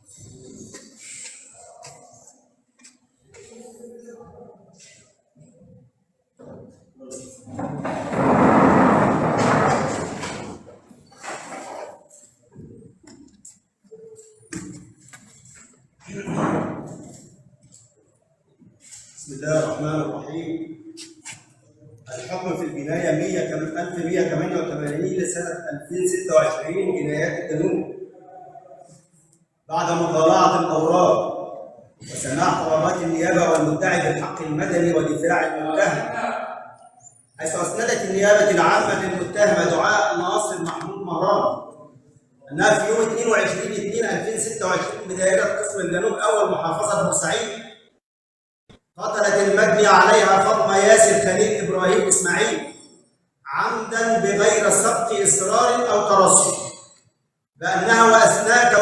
بسم الله الرحمن الرحيم. الحكم في الجناية 1188 لسنة 2026 جنايات الجنوب بعد مطالعة الأوراق وسماع طلبات النيابة والمدعي بالحق المدني ودفاع المتهم، حيث أسندت النيابة العامة للمتهمة دعاء ناصر محمود مهران أنها في يوم 22/2/2026 بدائرة قسم الجنوب أول محافظة بورسعيد قتلت المجني عليها فاطمة ياسر خليل إبراهيم إسماعيل عمدا بغير سبق إصرار أو ترصد، بأنها وأثناء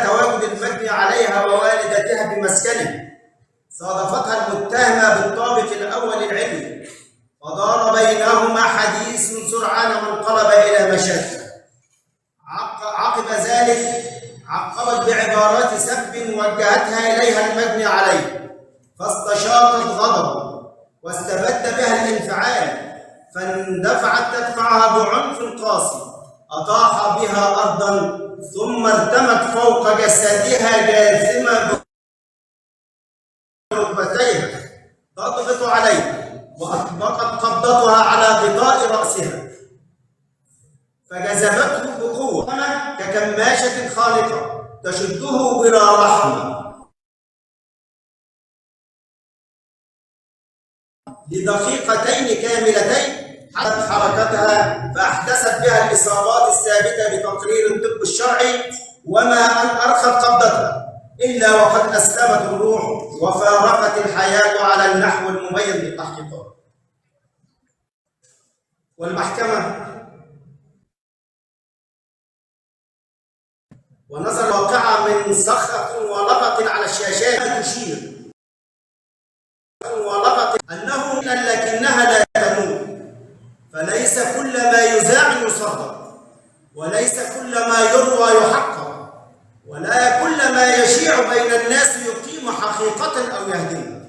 تواجد المجني عليها ووالدتها بمسكنه صادفتها المتهمة بالطابق الأول العلمي، ودار بينهما حديث سرعان ما انقلب إلى مشاكل. عقب ذلك عقبت بعبارات سب وجهتها إليها المجني عليه، فاستشاطت غضبه واستبد بها الانفعال، فاندفعت تدفعها بعنف قاسي، أطاح بها أرضا ثم ارتمت فوق جسدها جاثمة بركبتيها تضغط عليه، وأطبقت قبضتها على غطاء رأسها فجذبته بقوة ككماشة خالقة تشده بلا رحمة لدقيقتين كاملتين حدثت حركتها، فأحدثت بها الإصابات الثابتة بتقرير الطب الشرعي، وما أن أرخت قبضتها إلا وقد أسلمت الروح وفارقت الحياة على النحو المميز للتحقيقات. والمحكمة ونظر واقعة من صخرة ولغط على الشاشات تشير أنه لكنها لا تموت، فليس كل ما يذاع يصدق، وليس كل ما يروى يحقق، ولا كل ما يشيع بين الناس يقيم حقيقة أو يهدمها.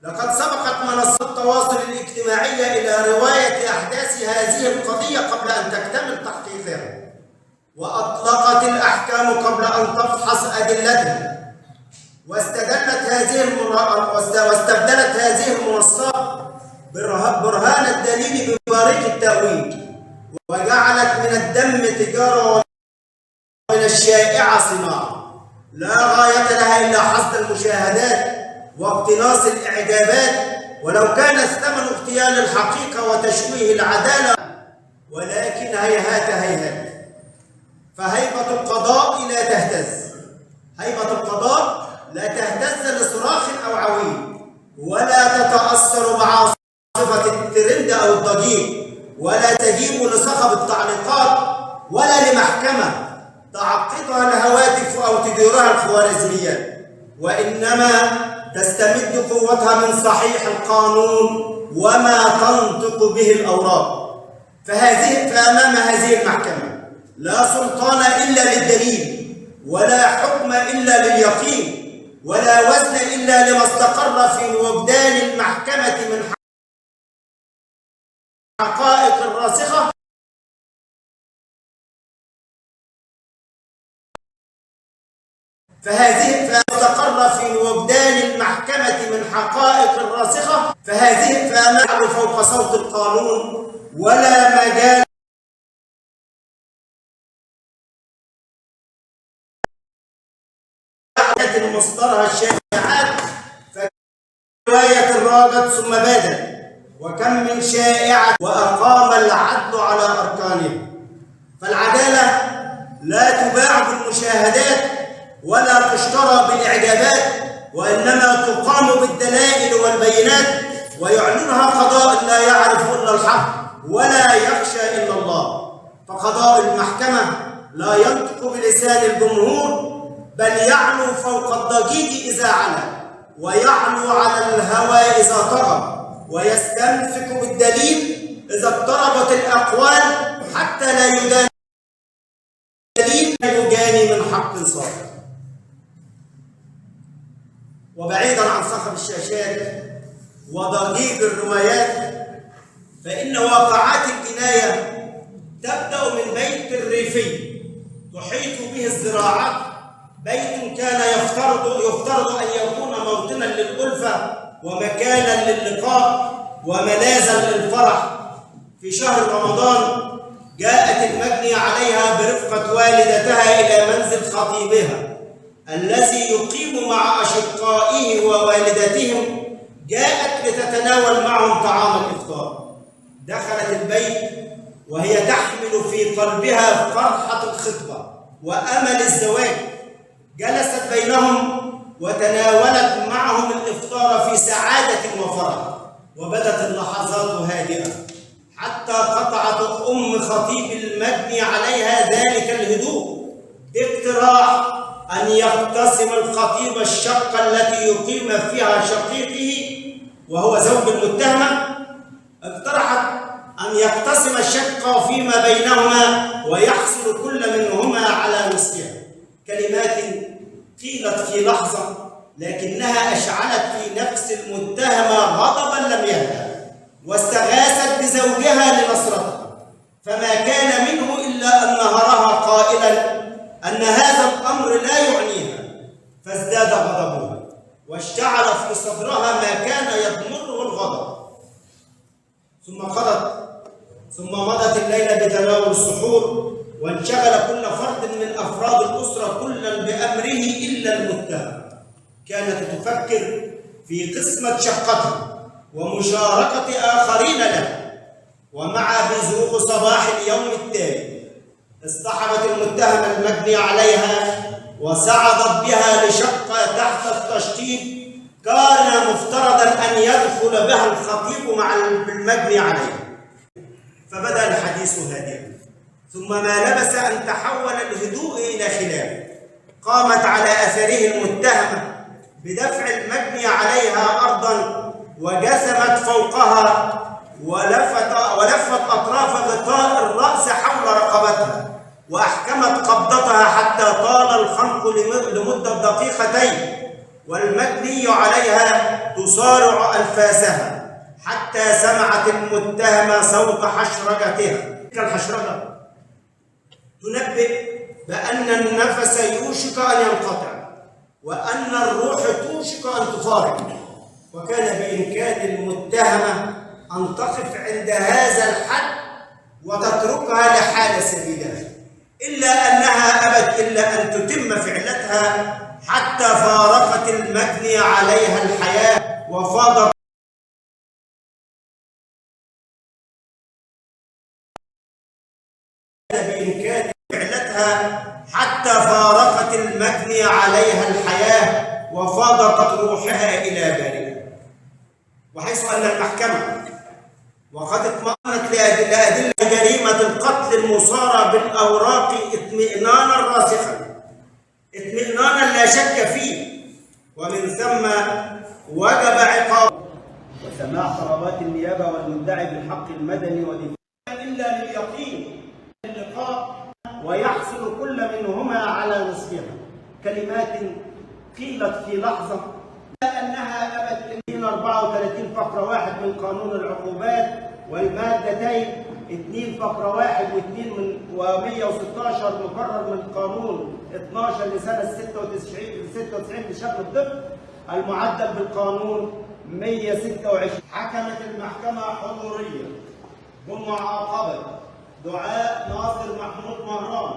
لقد سبقت منصات التواصل الاجتماعي إلى رواية أحداث هذه القضية قبل أن تكتمل تحقيقها، وأطلقت الأحكام قبل أن تفحص أدلتها، واستبدلت هذه المنصات برهان الدليل ببارق التأويل، وجعلت من الدم تجارة ومن الشائعة صناعة لا غاية لها إلا حصد المشاهدات واقتناص الإعجابات، ولو كان الثمن اغتيال الحقيقة وتشويه العدالة، ولكن هيهات هيهات، فهيبة القضاء لا تهتز، هيبة القضاء لا تهتز لصراخ أو عويل، ولا تتأثر بعاصفة الترند أو الضجيج، ولا تجيب لصخب التعليقات، ولا لمحكمة تعقدها الهواتف أو تديرها الخوارزميات، وإنما تستمد قوتها من صحيح القانون وما تنطق به الأوراق. فأمام هذه المحكمة لا سلطان إلا للدليل، ولا حكم إلا لليقين، ولا وزن إلا لما استقر في وجدان المحكمة من حقائق الراسخة فهذه فوق صوت القانون، ولا مجال مصدرها الشائعات، فرواية الراجت ثم بادت، وكم من شائعة وأقام العدل على أركانه. فالعدالة لا تباع بالمشاهدات ولا تشترى بالإعجابات، وإنما تقام بالدلائل والبينات، ويعلنها قضاء لا يعرف إلا الحق ولا يخشى إلا الله. فقضاء المحكمة لا ينطق بلسان الجمهور، بل يعلو فوق الضجيج إذا علا، ويعلو على الهوى إذا طغى، ويستنفك بالدليل إذا اضطربت الأقوال، حتى لا يدان دليل يجاني من حق صادق. وبعيدا عن صخب الشاشات وضجيج الروايات، فإن واقعات الجناية تبدأ من بيت الريفي تحيط به الزراعات، بيت كان يفترض أن يكون موطنا للألفة ومكانا للقاء وملاذا للفرح. في شهر رمضان جاءت المجني عليها برفقة والدتها إلى منزل خطيبها الذي يقيم مع أشقائه ووالدتهم. جاءت لتتناول معهم طعام الإفطار. دخلت البيت وهي تحمل في قلبها فرحة الخطبة وأمل الزواج. جلست بينهم وتناولت معهم الإفطار في سعادة وفرح، وبدت اللحظات هادئة حتى قطعت أم خطيب المجني عليها ذلك الهدوء باقتراح أن يقتسم الخطيب الشقة التي يقيم فيها شقيقه وهو زوج المتهمة. اقترحت أن يقتسم الشقة فيما بينهما ويحصل كل منهما على نصفها. كلمات قيلت في لحظة لكنها أشعلت في نفس المتهمة غضبا لم يهدأ، واستغاثت بزوجها لنصرتها، فما كان منه إلا أن نهرها قائلا أن هذا الأمر لا يعنيها، فازداد غضبها واشتعل في صدرها ما كان يضمره الغضب. ثم مضت الليلة بتناول السحور، وانشغل كل فرد من أفراد الأسرة كلا بأمره إلا المتهم. كانت تفكر في قسمة شقتها ومشاركة آخرين له. ومع بزوغ صباح اليوم التالي اصطحبت المتهمة المجني عليها وصعدت بها لشقة تحت التشطيب كان مفترضا أن يدخل بها الخطيب مع المجني عليها. فبدأ الحديث هادئا، ثم ما لبث أن تحول الهدوء إلى خلاف. قامت على أثره المتهمة بدفع المجني عليها أرضا وجثمت فوقها ولفت أطراف غطاء الرأس حول رقبتها وأحكمت قبضتها حتى طال الخنق لمدة دقيقتين، والمجني عليها تصارع أنفاسها حتى سمعت المتهمة صوت حشرجتها. الحشرجة تنبئ بأن النفس يوشك أن ينقطع وأن الروح توشك أن تفارق، وكان بإمكان المتهمة أن تقف عند هذا الحد وتتركها لحال سبيلها، إلا أنها أبت إلا أن تتم فعلتها حتى فارقت المجني عليها الحياة وفاضت بإمكان فعلتها حتى فارقت المجني عليها الحياة وفاضت روحها إلى بارئها. وحيث أن المحكمة وقد اطمأنت لأدلة جريمة القتل المصارى بالأوراق اطمئنانا راسخا، اطمئنانا لا شك فيه، ومن ثم وجب عقاب وسماع خطابات النيابة والمدعي بالحق المدني ودفاع إلا لليقين اللقاء ويحصل كل منهما على نصفها. كلمات قيلت في لحظة أنها أبت 34 فقرة 1 من قانون العقوبات والمادتين 2 فقرة 1 و2 و116 مقرر من قانون 12 لسنة 96 بشكل الطفل المعدل بالقانون 126. حكمت المحكمة حضوريا بمعاقبة دعاء ناصر محمود مهران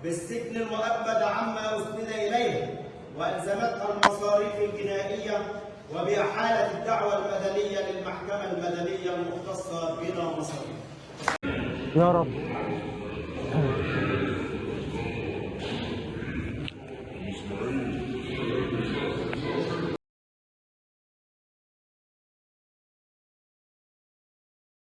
بالسجن المؤبد عما أسند إليه، وألزمتها المصاريف الجنائية وبإحالة الدعوى المدنية للمحكمة المدنية المختصة بلا مصاريف. يا رب.